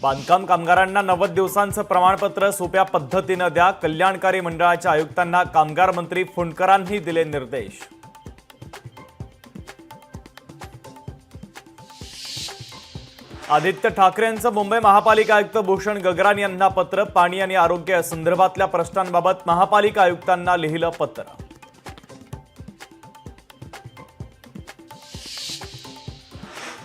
बांधकाम कामगारांना 90 दिवसांचं प्रमाणपत्र सोप्या पद्धतीने द्या, कल्याणकारी मंडळाच्या आयुक्तांना कामगार मंत्री फुंडकरांनी दिले निर्देश। आदित्य ठाकरेंचं मुंबई महापालिका आयुक्त भूषण गगरान यांना पत्र, पाणी आणि आरोग्य संदर्भातल्या प्रश्नांबाबत महापालिका आयुक्तांना लिहिलं पत्र।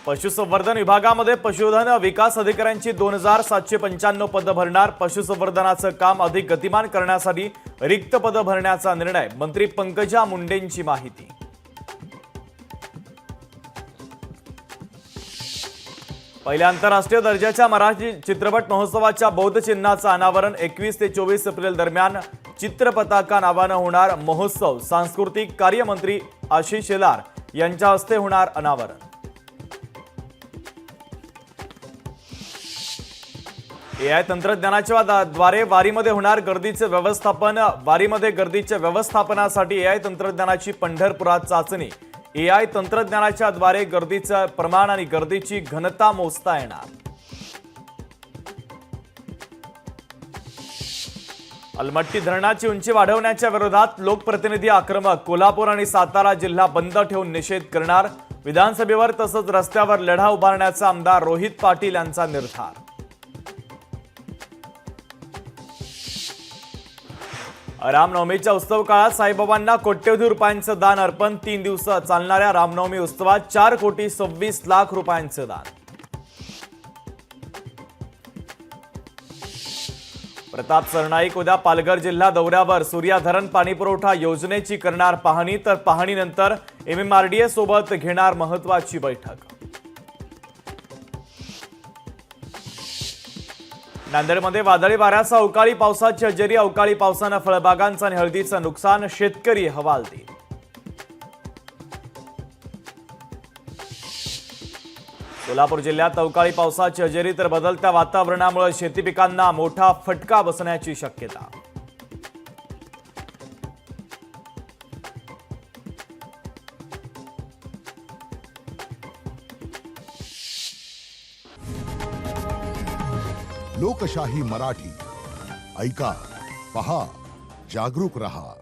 पशुसंवर्धन विभागामध्ये पशुधन विकास अधिकाऱ्यांची 2795 पदं भरणार। पशुसंवर्धनाचं काम अधिक गतिमान करण्यासाठी रिक्त पदं भरण्याचा निर्णय, मंत्री पंकजा मुंडेंची माहिती। पहिल्या आंतरराष्ट्रीय दर्जाच्या मराठी चित्रपट महोत्सवाच्या बौद्ध चिन्हाचं अनावरण 21 ते 24 एप्रिल दरम्यान चित्रपताका नावानं होणार महोत्सव। सांस्कृतिक कार्यमंत्री आशिष शेलार यांच्या हस्ते होणार अनावरण। एआय तंत्रज्ञानाच्या द्वारे वारीमध्ये होणार गर्दीचे व्यवस्थापन। वारीमध्ये गर्दीच्या व्यवस्थापनासाठी एआय तंत्रज्ञानाची पंढरपुरात चाचणी। एआय तंत्रज्ञानाच्या द्वारे गर्दीचं प्रमाण आणि गर्दीची घनता मोजता येणार। अलमट्टी धरणाची उंची वाढवण्याच्या विरोधात लोकप्रतिनिधी आक्रमक। कोल्हापूर आणि सातारा जिल्हा बंद ठेवून निषेध करणार। विधानसभेवर तसंच रस्त्यावर लढा उभारण्याचा आमदार रोहित पाटील यांचा निर्धार। रामनवमीच्या उत्सव काळात साईबाबांना कोट्यवधी रुपयांचं दान अर्पण। 3 दिवस चालणाऱ्या रामनवमी उत्सवात 4,26,00,000 रुपयांचं दान। प्रताप सरनाईक उद्या पालघर जिल्हा दौऱ्यावर। सूर्या धरण पाणीपुरवठा योजनेची करणार पाहणी, तर पाहणीनंतर MMRDA सोबत घेणार महत्त्वाची बैठक। नांदेडमध्ये वादळी वाऱ्यासह अवकाळी पावसाची हजेरी। अवकाळी पावसानं फळबागांचं आणि हळदीचं नुकसान, शेतकरी हवालदिल। सोलापूर जिल्ह्यात अवकाळी पावसाची हजेरी, तर बदलत्या वातावरणामुळे शेती पिकांना मोठा फटका बसण्याची शक्यता। लोकशाही मराठी ऐका, पहा, जागरूक रहा।